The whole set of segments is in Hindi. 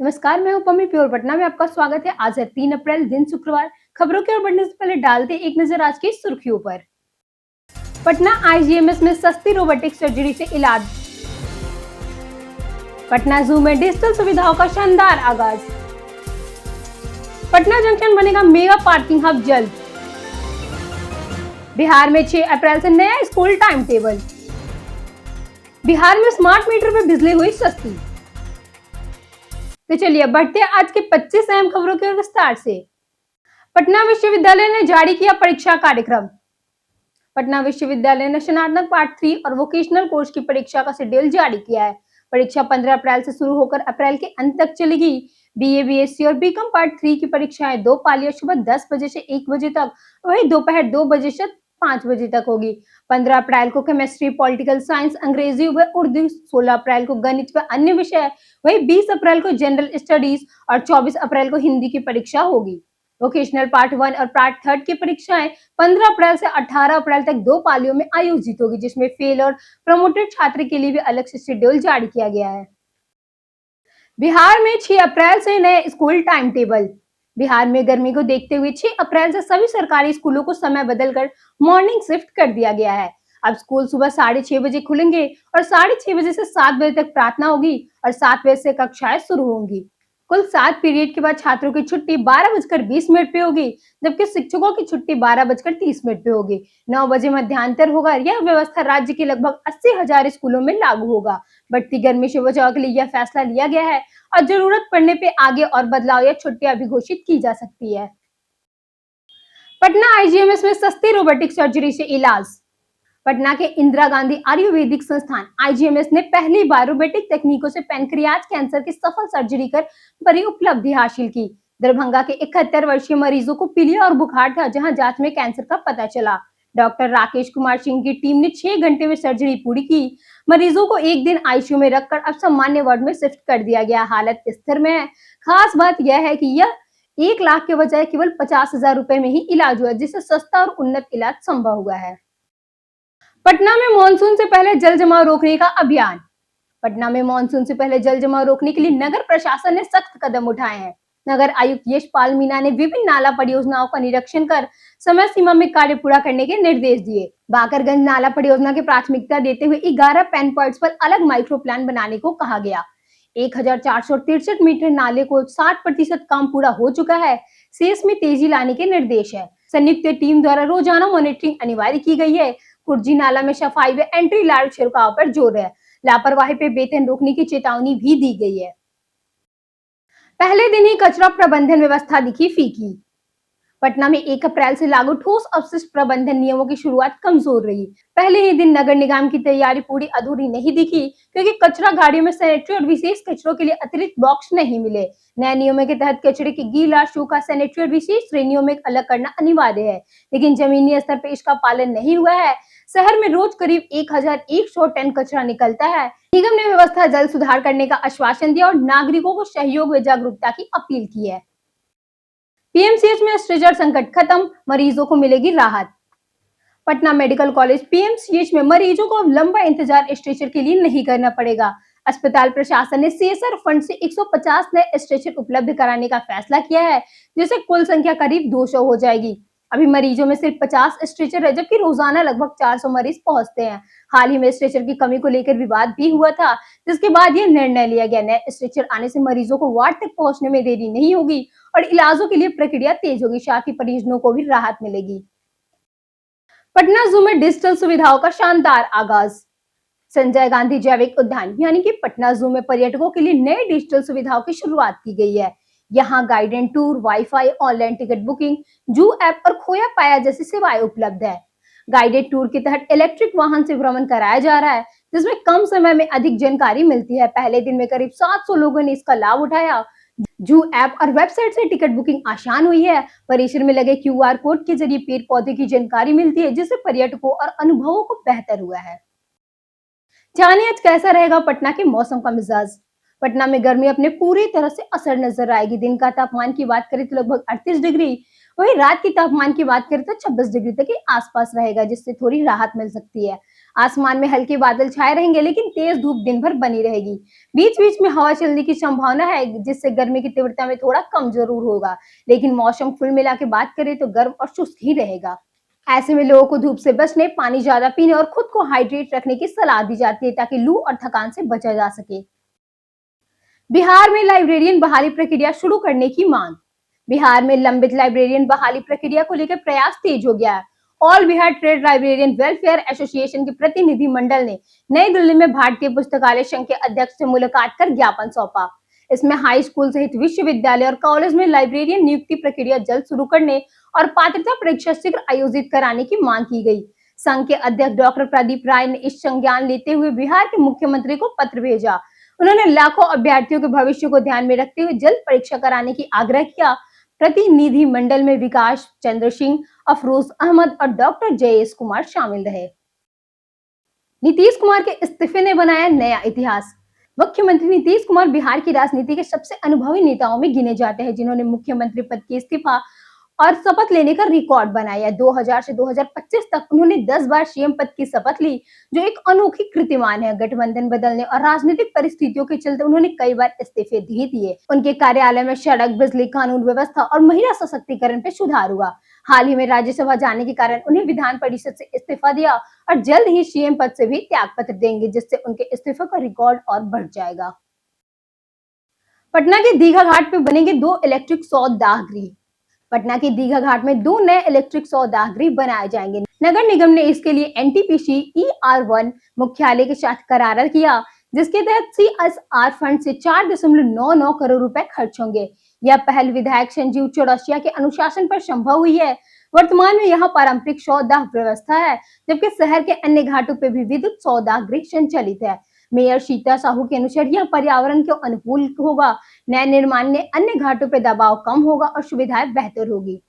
नमस्कार, मैं हूं पम्मी प्योर पटना में आपका स्वागत है। आज है 3 अप्रैल, दिन शुक्रवार। खबरों की ओर बढ़ने से पहले डालते एक नजर आज की सुर्खियों पर। पटना आईजीएमएस में सस्ती रोबोटिक सर्जरी से इलाज। पटना जू में डिजिटल सुविधाओं का शानदार आगाज। पटना जंक्शन बनेगा मेगा पार्किंग हब जल्द। बिहार में 6 अप्रैल से नया स्कूल टाइम टेबल। बिहार में स्मार्ट मीटर पर बिजली हुई सस्ती। तो चलिए बढ़ते हैं आज के 25 अहम खबरों के विस्तार से। पटना विश्वविद्यालय ने जारी किया परीक्षा कार्यक्रम। पटना विश्वविद्यालय ने स्नातक पार्ट 3 और वोकेशनल कोर्स की परीक्षा का शेड्यूल जारी किया है। परीक्षा 15 अप्रैल से शुरू होकर अप्रैल के अंत तक चलेगी। बीए, बीएससी और बीकॉम पार्ट 3 की परीक्षाएं 2 पालियों सुबह 10 बजे से 1 बजे तक, वहीं दोपहर 2 बजे से 5 बजे तक होगी। 15 अप्रैल को केमिस्ट्री, पॉलिटिकल साइंस, अंग्रेजी व उर्दू, 16 अप्रैल को गणित व अन्य विषय, वहीं 20 अप्रैल को जनरल स्टडीज और 24 अप्रैल को हिंदी की परीक्षा होगी। वोकेशनल पार्ट 1 और पार्ट 3 की परीक्षाएं 15 अप्रैल से 18 अप्रैल तक 2 पालियों में आयोजित होगी, जिसमें फेल और प्रमोटेड छात्र के लिए भी अलग से शेड्यूल जारी किया गया है। बिहार में 6 अप्रैल से नए स्कूल टाइम टेबल। बिहार में गर्मी को देखते हुए 6 अप्रैल से सभी सरकारी स्कूलों को समय बदलकर मॉर्निंग शिफ्ट कर दिया गया है। अब स्कूल सुबह 6:30 बजे खुलेंगे और 6:30 बजे से 7 बजे तक प्रार्थना होगी और 7 बजे से कक्षाएं शुरू होंगी। कुल 7 पीरियड के बाद छात्रों की छुट्टी 12:20 पे होगी, जबकि शिक्षकों की छुट्टी 12:30 पे होगी। 9 बजे मध्यांतर होगा। यह व्यवस्था राज्य के लगभग 80,000 स्कूलों में लागू होगा। बढ़ती गर्मी से बचाव के लिए यह फैसला लिया गया है और जरूरत पड़ने पे आगे और बदलाव या छुट्टियां भी घोषित की जा सकती है। पटना आईजीएमएस में सस्ती रोबोटिक सर्जरी से इलाज। पटना के इंदिरा गांधी आयुर्वेदिक संस्थान आईजीएमएस ने पहली बार रोबोटिक तकनीकों से पैनक्रियाज कैंसर की सफल सर्जरी कर बड़ी उपलब्धि हासिल की। दरभंगा के 71 वर्षीय मरीजों को पीलिया और बुखार था, जहां जांच में कैंसर का पता चला। डॉक्टर राकेश कुमार सिंह की टीम ने 6 घंटे में सर्जरी पूरी की। मरीजों को एक दिन आईसीयू में रखकर अब सामान्य वार्ड में शिफ्ट कर दिया गया। हालत स्थिर में है। खास बात यह है कि यह 1 लाख के बजाय केवल 50,000 रुपए में ही इलाज हुआ, जिससे सस्ता और उन्नत इलाज संभव हुआ है। पटना में मानसून से पहले जल जमाव रोकने का अभियान। पटना में मानसून से पहले जल जमाव रोकने के लिए नगर प्रशासन ने सख्त कदम उठाए हैं। नगर आयुक्त यशपाल मीणा ने विभिन्न नाला परियोजनाओं का निरीक्षण कर समय सीमा में कार्य पूरा करने के निर्देश दिए। बाकरगंज नाला परियोजना की प्राथमिकता देते हुए 11 पेन पॉइंट्स पर अलग माइक्रो प्लान बनाने को कहा गया। 1463 मीटर नाले को 60% काम पूरा हो चुका है। शेष में तेजी लाने के निर्देश है। संयुक्त टीम द्वारा रोजाना मॉनिटरिंग अनिवार्य की गई है। कुर्जी नाला में सफाई व एंट्री लाइट छिड़काव पर जोर है। लापरवाही पे वेतन रोकने की चेतावनी भी दी गई है। पहले दिन ही कचरा प्रबंधन व्यवस्था दिखी फीकी। पटना में 1 अप्रैल से लागू ठोस अपशिष्ट प्रबंधन नियमों की शुरुआत कमजोर रही। पहले ही दिन नगर निगम की तैयारी पूरी अधूरी नहीं दिखी, क्योंकि कचरा गाड़ियों में सैनिटरी और विशेष कचरों के लिए अतिरिक्त बॉक्स नहीं मिले। नए नियमों के तहत कचरे की गीला, सूखा, सैनिटरी और विशेष श्रेणियों में अलग करना अनिवार्य है, लेकिन जमीनी स्तर पर इसका पालन नहीं हुआ है। शहर में रोज करीब 1100 टन कचरा निकलता है। निगम ने व्यवस्था जल्द सुधार करने का आश्वासन दिया और नागरिकों को सहयोग व जागरूकता की अपील की है। पीएमसीएच में स्ट्रेचर संकट खत्म, मरीजों को मिलेगी राहत। पटना मेडिकल कॉलेज पीएमसीएच में मरीजों को अब लंबा इंतजार स्ट्रेचर के लिए नहीं करना पड़ेगा। अस्पताल प्रशासन ने सीएसआर फंड से 150 नए स्ट्रेचर उपलब्ध कराने का फैसला किया है, जिससे कुल संख्या करीब 200 हो जाएगी। अभी मरीजों में सिर्फ 50 स्ट्रेचर है, जबकि रोजाना लगभग 400 मरीज पहुंचते हैं। हाल ही में स्ट्रेचर की कमी को लेकर विवाद भी हुआ था, जिसके बाद यह निर्णय लिया गया। नए स्ट्रेचर आने से मरीजों को वार्ड तक पहुंचने में देरी नहीं होगी और इलाजों के लिए प्रक्रिया तेज होगी। साथ ही परिजनों को भी राहत मिलेगी। पटना जू में डिजिटल सुविधाओं का शानदार आगाज। संजय गांधी जैविक उद्यान यानी कि पटना जू में पर्यटकों के लिए नए डिजिटल सुविधाओं की शुरुआत की गई है। यहाँ guided tour, wifi, online ticket booking, जू ऐप और खोया पाया जैसी सेवाएं उपलब्ध है। गाइडेड टूर के तहत इलेक्ट्रिक वाहन से भ्रमण कराया जा रहा है, जिसमें कम समय में अधिक जानकारी मिलती है। पहले दिन में करीब 700 लोगों ने इसका लाभ उठाया। जू ऐप और वेबसाइट से टिकट बुकिंग आसान हुई है। परिसर में लगे क्यूआर कोड के जरिए पेड़ पौधे की जानकारी मिलती है, जिससे पर्यटकों और अनुभवों को बेहतर हुआ है। जानिए आज कैसा रहेगा पटना के मौसम का मिजाज। पटना में गर्मी अपने पूरी तरह से असर नजर आएगी। दिन का तापमान की बात करें तो लगभग 38 डिग्री, वहीं रात की तापमान की बात करें तो 26 डिग्री तक के आसपास रहेगा, जिससे थोड़ी राहत मिल सकती है। आसमान में हल्के बादल छाए रहेंगे, लेकिन तेज धूप दिन भर बनी रहेगी। बीच बीच में हवा चलने की संभावना है, जिससे गर्मी की तीव्रता में थोड़ा कम जरूर होगा, लेकिन मौसम कुल मिला के बात करें तो गर्म और शुष्क ही रहेगा। ऐसे में लोगों को धूप से बचने, पानी ज्यादा पीने और खुद को हाइड्रेट रखने की सलाह दी जाती है, ताकि लू और थकान से बचा जा सके। बिहार में लाइब्रेरियन बहाली प्रक्रिया शुरू करने की मांग। बिहार में लंबित लाइब्रेरियन बहाली प्रक्रिया को लेकर प्रयास तेज हो गया है। All Bihar trade librarian welfare association के प्रतिनिधि मंडल ने नई दिल्ली में भारतीय पुस्तकालय संघ के अध्यक्ष से मुलाकात कर ज्ञापन सौंपा। इसमें हाई स्कूल सहित विश्वविद्यालय और कॉलेज में लाइब्रेरियन नियुक्ति प्रक्रिया जल्द शुरू करने और पात्रता परीक्षा शीघ्र आयोजित कराने की मांग की गई। संघ के अध्यक्ष डॉक्टर प्रदीप राय ने इस संज्ञान लेते हुए बिहार के मुख्यमंत्री को पत्र भेजा। उन्होंने लाखों अभ्यर्थियों के भविष्य को ध्यान में रखते हुए जल्द परीक्षा कराने की आग्रह किया। प्रतिनिधि मंडल में विकास चंद्र सिंह, अफरोज अहमद और डॉक्टर जयेश कुमार शामिल रहे। नीतीश कुमार के इस्तीफे ने बनाया नया इतिहास। मुख्यमंत्री नीतीश कुमार बिहार की राजनीति के सबसे अनुभवी नेताओं में गिने जाते हैं, जिन्होंने मुख्यमंत्री पद की इस्तीफा और शपथ लेने का रिकॉर्ड बनाया। 2000 से 2025 तक उन्होंने 10 बार सीएम पद की शपथ ली, जो एक अनोखी कीर्तिमान है। गठबंधन बदलने और राजनीतिक परिस्थितियों के चलते उन्होंने कई बार इस्तीफे भी दिए। उनके कार्यालय में सड़क, बिजली, कानून व्यवस्था और महिला सशक्तिकरण पे सुधार हुआ। हाल ही में राज्यसभा जाने के कारण उन्हें विधान परिषद से इस्तीफा दिया और जल्द ही सीएम पद से भी त्याग पत्र देंगे, जिससे उनके इस्तीफे का रिकॉर्ड और बढ़ जाएगा। पटना के दीघा घाट पे बनेंगे 2 इलेक्ट्रिक सौदाह गृह। पटना के दीघा घाट में 2 नए इलेक्ट्रिक सौदाह गृह बनाए जाएंगे। नगर निगम ने इसके लिए एनटीपीसी ER1 मुख्यालय के साथ करार किया, जिसके तहत CSR फंड से 4.99 करोड़ रुपए खर्च होंगे। यह पहल विधायक संजीव चौरसिया के अनुशासन पर संभव हुई है। वर्तमान में यहाँ पारंपरिक सौदाह व्यवस्था है, जबकि शहर के अन्य घाटों पर भी विद्युत सौदाह गृह संचालित है। मेयर सीता साहू के अनुसार यह पर्यावरण के अनुकूल होगा। नए निर्माण ने अन्य घाटों पर दबाव कम होगा और सुविधाएं बेहतर होगी।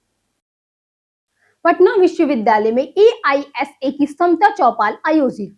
पटना विश्वविद्यालय में AISA की समता चौपाल आयोजित।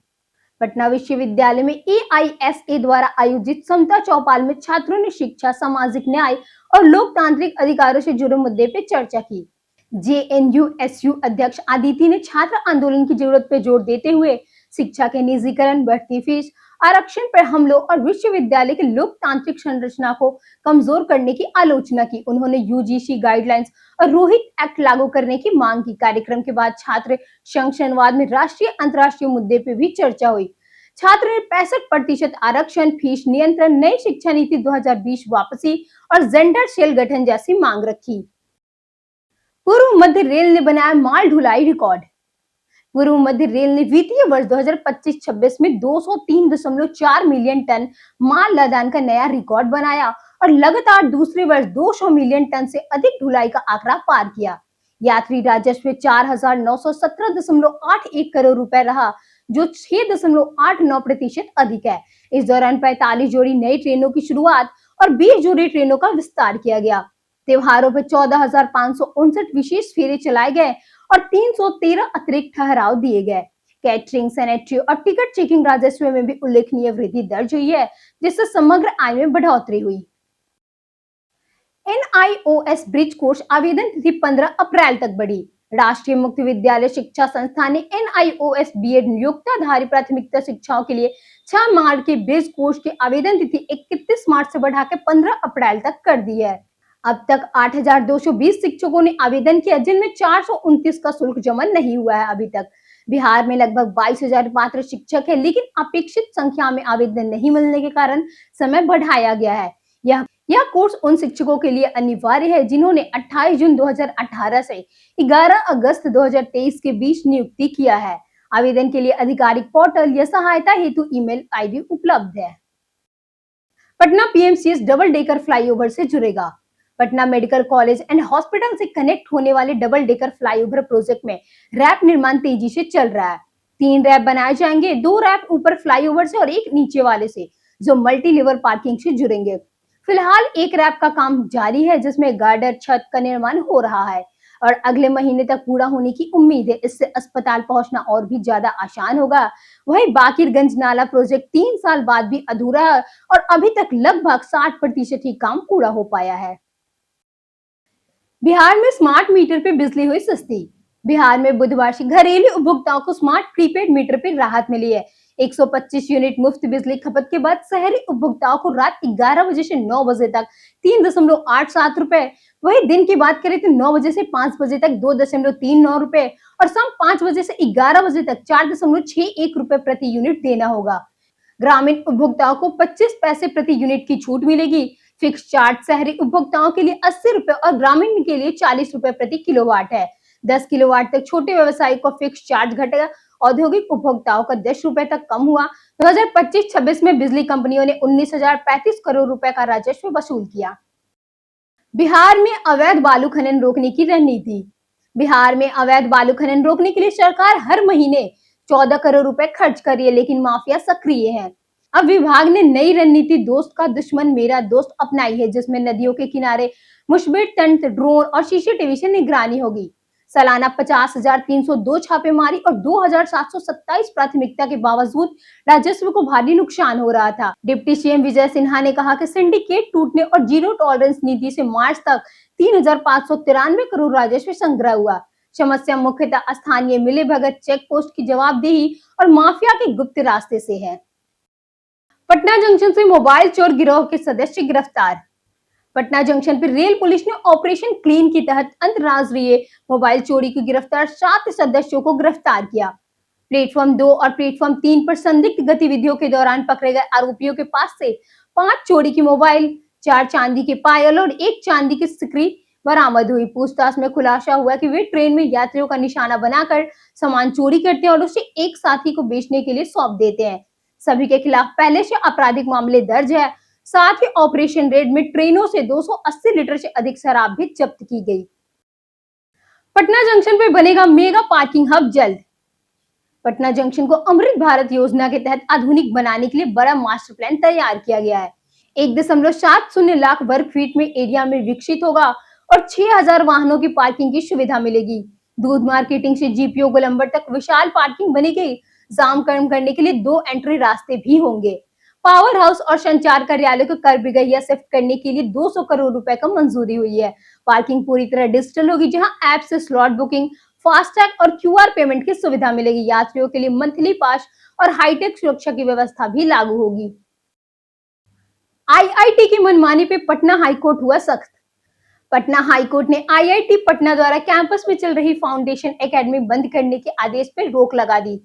पटना विश्वविद्यालय में AISA द्वारा आयोजित समता चौपाल में छात्रों ने शिक्षा, सामाजिक न्याय और लोकतांत्रिक अधिकारों से जुड़े मुद्दे पर चर्चा की। JNUSU अध्यक्ष आदिति ने छात्र आंदोलन की जरूरत पर जोर देते हुए शिक्षा के निजीकरण, बढ़ती फीस, आरक्षण पर हमलों और विश्वविद्यालय की लोकतांत्रिक संरचना को कमजोर करने की आलोचना की। उन्होंने UGC गाइडलाइंस और रोहित एक्ट लागू करने की मांग की। कार्यक्रम के बाद छात्र संघवाद में राष्ट्रीय अंतर्राष्ट्रीय मुद्दे पर भी चर्चा हुई। छात्र ने 65% आरक्षण, फीस नियंत्रण, नई शिक्षा नीति 2020 वापसी और जेंडर सेल गठन जैसी मांग रखी। पूर्व मध्य रेल ने बनाया माल ढुलाई रिकॉर्ड। पूर्व मध्य रेल ने वित्तीय वर्ष 2025-26 में 203.4 मिलियन टन माल लदान का नया रिकॉर्ड बनाया और लगातार दूसरे वर्ष 200 मिलियन टन से अधिक ढुलाई का आंकड़ा पार किया। यात्री राजस्व 4,917.81 करोड़ रुपए रहा, जो 6.89% अधिक है। इस दौरान 45 जोड़ी नई ट्रेनों की शुरुआत और 20 जोड़ी ट्रेनों का विस्तार किया गया। त्योहारों पर 14,559 विशेष फेरे चलाए गए और 313 अतिरिक्त ठहराव दिए गए। कैटरिंग, सैनिटरी और टिकट चेकिंग राजस्व में भी उल्लेखनीय वृद्धि दर्ज हुई है, जिससे समग्र आय में बढ़ोतरी हुई। NIOS ब्रिज कोर्स आवेदन तिथि 15 अप्रैल तक बढ़ी। राष्ट्रीय मुक्त विद्यालय शिक्षा संस्थान ने NIOS BEd नियोक्ताधारी प्राथमिकता शिक्षाओं के लिए 6 मार्च के ब्रिज कोर्स की आवेदन तिथि 31 मार्च से बढ़ाकर 15 अप्रैल तक कर दी है। अब तक 8,220 शिक्षकों ने आवेदन किया, जिनमें 429 का शुल्क जमा नहीं हुआ है। अभी तक बिहार में लगभग 22,000 पात्र शिक्षक है, लेकिन अपेक्षित संख्या में आवेदन नहीं मिलने के कारण समय बढ़ाया गया है। यह कोर्स उन शिक्षकों के लिए अनिवार्य है जिन्होंने 28 जून 2018 से 11 अगस्त 2023 के बीच नियुक्ति किया है। आवेदन के लिए आधिकारिक पोर्टल या सहायता हेतु ईमेल आईडी उपलब्ध है। Patna PMCS double decker flyover से जुड़ेगा। Patna medical college and hospital से कनेक्ट होने वाले डबल डेकर फ्लाईओवर प्रोजेक्ट में रैप निर्माण तेजी से चल रहा है। 3 रैप बनाए जाएंगे, 2 रैप ऊपर फ्लाईओवर से और 1 नीचे वाले से, जो मल्टी लेवल पार्किंग से जुड़ेंगे। फिलहाल 1 रैप का काम जारी है, जिसमें गार्डर छत का निर्माण हो रहा है और अगले महीने तक पूरा होने की उम्मीद है। इससे अस्पताल पहुंचना और भी ज्यादा आसान होगा। वहीं बाकिरगंज नाला प्रोजेक्ट 3 साल बाद भी अधूरा है और अभी तक लगभग 60% ही काम पूरा हो पाया है। बिहार में स्मार्ट मीटर पे बिजली हुई सस्ती। बिहार में बुधवार से घरेलू उपभोक्ताओं को स्मार्ट प्रीपेड मीटर पर राहत मिली है। 125 यूनिट मुफ्त बिजली खपत के बाद शहरी उपभोक्ताओं को रात 11 बजे से 9 बजे तक 3.87 रुपए, वही दिन की बात करें तो 9 बजे से 5 बजे तक 2.39 रुपए और शाम 5 बजे से 11 बजे तक 4.61 रुपए प्रति यूनिट देना होगा। ग्रामीण उपभोक्ताओं को 25 पैसे प्रति यूनिट की छूट मिलेगी। फिक्स चार्ज शहरी उपभोक्ताओं के लिए 80 रुपए और ग्रामीण के लिए 40 रुपए प्रति किलोवाट है। 10 किलोवाट तक छोटे व्यवसायी को फिक्स चार्ज घटेगा। औद्योगिक उपभोक्ताओं का 10 रुपए तक कम हुआ। 2025-26 में बिजली कंपनियों ने 19,035 करोड़ रुपए का राजस्व वसूल किया। बिहार में अवैध बालू खनन रोकने की रणनीति। बिहार में अवैध बालू खनन रोकने के लिए सरकार हर महीने 14 करोड़ रुपए खर्च कर रही है, लेकिन माफिया सक्रिय है। अब विभाग ने नई रणनीति दोस्त का दुश्मन मेरा दोस्त अपनाई है, जिसमें नदियों के किनारे मुखबिर तंत्र, ड्रोन और सीसीटीवी से निगरानी होगी। सालाना 50,302 छापेमारी और 2,727 प्राथमिकता के बावजूद राजस्व को भारी नुकसान हो रहा था। डिप्टी सीएम विजय सिन्हा ने कहा कि सिंडिकेट टूटने और जीरो टॉलरेंस नीति से मार्च तक 3,593 करोड़ राजस्व संग्रह हुआ। समस्या मुख्यतः स्थानीय मिले भगत, चेक पोस्ट की जवाबदेही और माफिया के गुप्त रास्ते से है। पटना जंक्शन से मोबाइल चोर गिरोह के सदस्य गिरफ्तार। पटना जंक्शन पर रेल पुलिस ने ऑपरेशन क्लीन के तहत अंतरराज्यीय मोबाइल चोरी की गिरफ्तार 7 सदस्यों को गिरफ्तार किया। प्लेटफॉर्म 2 और प्लेटफॉर्म 3 पर संदिग्ध गतिविधियों के दौरान पकड़े गए आरोपियों के पास से 5 चोरी की मोबाइल, 4 चांदी के पायल और 1 चांदी की सिकरी बरामद हुई। पूछताछ में खुलासा हुआ कि वे ट्रेन में यात्रियों का निशाना बनाकर सामान चोरी करते हैं और उसे एक साथी को बेचने के लिए सौंप देते हैं। सभी के खिलाफ पहले से आपराधिक मामले दर्ज है। साथ ही ऑपरेशन रेड में ट्रेनों से 280 लीटर से अधिक शराब भी जब्त की गई। पटना जंक्शन पर बनेगा मेगा पार्किंग हब जल्द। पटना जंक्शन को अमृत भारत योजना के तहत आधुनिक बनाने के लिए बड़ा मास्टर प्लान तैयार किया गया है। 1.70 लाख वर्ग फीट में एरिया में विकसित होगा और 6,000 वाहनों की पार्किंग की सुविधा मिलेगी। दूध मार्केटिंग से जीपीओ गोलंबर तक विशाल पार्किंग बनेगी। जाम कम करने के लिए 2 एंट्री रास्ते भी होंगे। पावर हाउस और संचार कार्यालय को कर बिगैया शिफ्ट करने के लिए 200 करोड़ रुपए का मंजूरी हुई है। पार्किंग पूरी तरह डिजिटल होगी, जहां ऐप से स्लॉट बुकिंग, फास्टैग और क्यूआर पेमेंट की सुविधा मिलेगी। यात्रियों के लिए मंथली पास और हाईटेक सुरक्षा की व्यवस्था भी लागू होगी। आईआईटी की मनमानी पे पटना हाईकोर्ट हुआ सख्त। पटना हाईकोर्ट ने आईआईटी पटना द्वारा कैंपस में चल रही फाउंडेशन एकेडमी बंद करने के आदेश पर रोक लगा दी।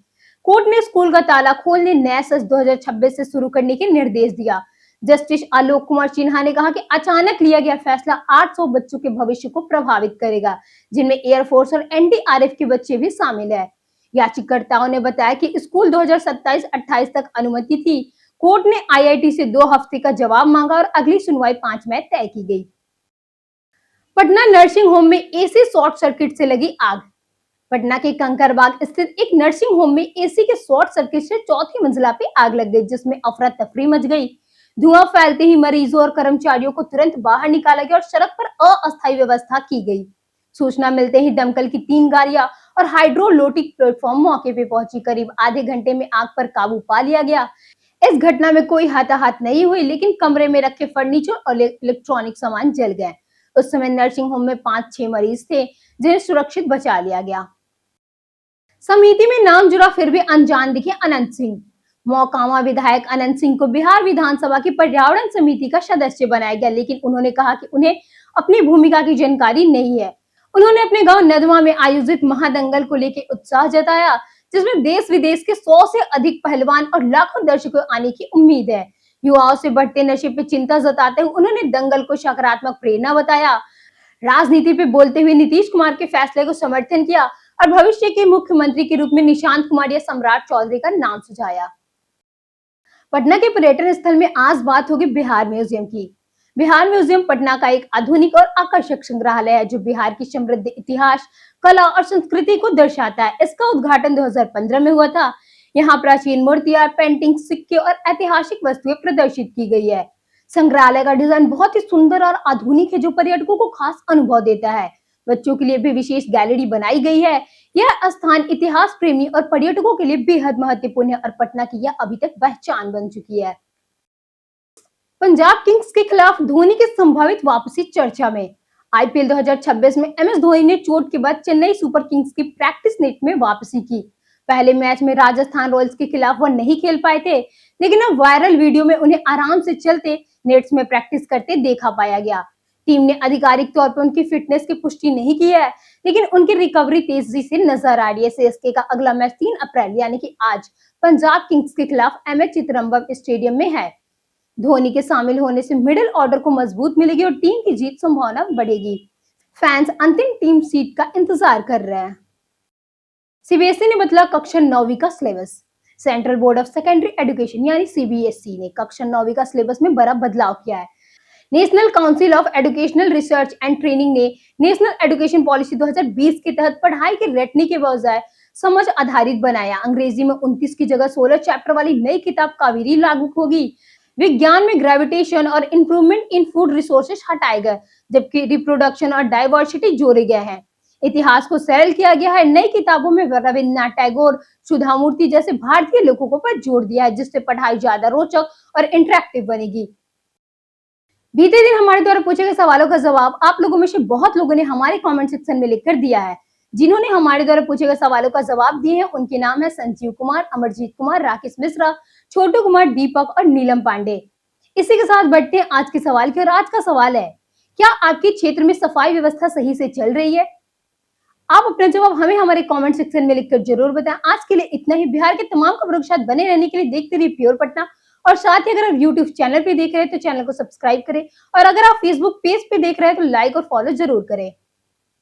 कोर्ट ने स्कूल का ताला खोलने नया सत्र 2026 से शुरू करने के निर्देश दिया। जस्टिस आलोक कुमार सिन्हा ने कहा कि अचानक लिया गया फैसला 800 बच्चों के भविष्य को प्रभावित करेगा, जिनमें एयरफोर्स और एनडीआरएफ के बच्चे भी शामिल है। याचिकाकर्ताओं ने बताया कि स्कूल 2027-28 तक अनुमति थी। कोर्ट ने आईआईटी से 2 हफ्ते का जवाब मांगा और अगली सुनवाई 5 मई तय की गई। पटना नर्सिंग होम में एसी शॉर्ट सर्किट से लगी आग। पटना के कंकरबाग स्थित एक नर्सिंग होम में एसी के शॉर्ट सर्किट से 4थी मंजिला पे आग लग गई, जिसमें अफरा तफरी मच गई। धुआं फैलते ही मरीजों और कर्मचारियों को तुरंत बाहर निकाला गया और सड़क पर अस्थायी व्यवस्था की गई। सूचना मिलते ही दमकल की 3 गाड़ियां और हाइड्रोलोटिक प्लेटफॉर्म मौके पे पहुंची। करीब आधे घंटे में आग पर काबू पा लिया गया। इस घटना में कोई हताहत नहीं हुई, लेकिन कमरे में रखे फर्नीचर और इलेक्ट्रॉनिक सामान जल गए। उस समय नर्सिंग होम में 5-6 मरीज थे, जिन्हें सुरक्षित बचा लिया गया। समिति में नाम जुड़ा फिर भी अनजान दिखे अनंत सिंह। मोकामा विधायक अनंत सिंह को बिहार विधानसभा की पर्यावरण समिति का सदस्य बनाया गया, लेकिन उन्होंने कहा कि उन्हें अपनी भूमिका की जानकारी नहीं है। उन्होंने अपने गांव नदवा में आयोजित महादंगल को लेकर उत्साह जताया, जिसमें देश विदेश के 100 से अधिक पहलवान और लाखों दर्शकों आने की उम्मीद है। युवाओं से बढ़ते नशे पर चिंता जताते हुए उन्होंने दंगल को सकारात्मक प्रेरणा बताया। राजनीति पे बोलते हुए नीतीश कुमार के फैसले को समर्थन किया और भविष्य के मुख्यमंत्री के रूप में निशांत कुमार या सम्राट चौधरी का नाम सुझाया। पटना के पर्यटन स्थल में आज बात होगी बिहार म्यूजियम की। बिहार म्यूजियम पटना का एक आधुनिक और आकर्षक संग्रहालय है, जो बिहार की समृद्ध इतिहास, कला और संस्कृति को दर्शाता है। इसका उद्घाटन 2015 में हुआ था। यहाँ प्राचीन मूर्तियां, पेंटिंग, सिक्के और ऐतिहासिक वस्तुएं प्रदर्शित की गई है। संग्रहालय का डिजाइन बहुत ही सुंदर और आधुनिक है, जो पर्यटकों को खास अनुभव देता है। बच्चों के लिए भी विशेष गैलरी बनाई गई है। यह स्थान इतिहास प्रेमी और पर्यटकों के लिए बेहद महत्वपूर्ण है और पटना की यह अभी तक पहचान बन चुकी है। पंजाब किंग्स के खिलाफ धोनी की संभावित वापसी चर्चा में। आईपीएल 2026 में एमएस धोनी ने चोट के बाद चेन्नई सुपर किंग्स की प्रैक्टिस नेट में वापसी की। पहले मैच में राजस्थान रॉयल्स के खिलाफ वह नहीं खेल पाए थे, लेकिन अब वायरल वीडियो में उन्हें आराम से चलते नेट्स में प्रैक्टिस करते देखा पाया गया। टीम ने आधिकारिक तौर पर उनकी फिटनेस की पुष्टि नहीं की है, लेकिन उनकी रिकवरी तेजी से नजर आ रही है। सीएसके का अगला मैच 3 अप्रैल यानी कि आज पंजाब किंग्स के खिलाफ एमए चिदंबरम स्टेडियम में है। धोनी के शामिल होने से मिडिल ऑर्डर को मजबूत मिलेगी और टीम की जीत संभावना बढ़ेगी। फैंस अंतिम टीम सीट का इंतजार कर रहे हैं। सीबीएसई ने बदला कक्षा 9वीं का syllabus. Central board of secondary education यानी सीबीएसई ने कक्षा 9वीं का सिलेबस में बड़ा बदलाव किया है। National council of educational research and training ने नेशनल एजुकेशन पॉलिसी 2020 के तहत पढ़ाई की रटने के बजाय समझ आधारित बनाया। अंग्रेजी में 29 की जगह 16 चैप्टर वाली नई किताब कावेरी लागू होगी। विज्ञान में ग्रेविटेशन और इंप्रूवमेंट इन फूड रिसोर्सेज हटाए गए, जबकि रिप्रोडक्शन और डाइवर्सिटी जोड़े गए हैं। इतिहास को सरल किया गया है। नई किताबों में रविन्द्रनाथ टैगोर, सुधा मूर्ति जैसे भारतीय लेखकों पर जोर दिया है, जिससे पढ़ाई ज्यादा रोचक और इंटरेक्टिव बनेगी। बीते दिन हमारे द्वारा पूछे गए सवालों का जवाब आप लोगों में से बहुत लोगों ने हमारे कमेंट सेक्शन में लिखकर दिया है। जिन्होंने हमारे द्वारा पूछे गए सवालों का जवाब दिए हैं उनके नाम है संजीव कुमार, अमरजीत कुमार, राकेश मिश्रा, छोटू कुमार, दीपक और नीलम पांडे। इसी के साथ बढ़ते हैं आज के सवाल की। और आज का सवाल है, क्या आपके क्षेत्र में सफाई व्यवस्था सही से चल रही है? आप अपना जवाब हमें हमारे कमेंट सेक्शन में लिखकर जरूर बताएं। आज के लिए इतना ही। बिहार के तमाम खबरों के साथ बने रहने के लिए देखते रहिए प्योर पटना। और साथ ही अगर आप यूट्यूब चैनल पे देख रहे हैं तो चैनल को सब्सक्राइब करें, और अगर आप फेसबुक पेज पे देख रहे हैं तो लाइक और फॉलो जरूर करें।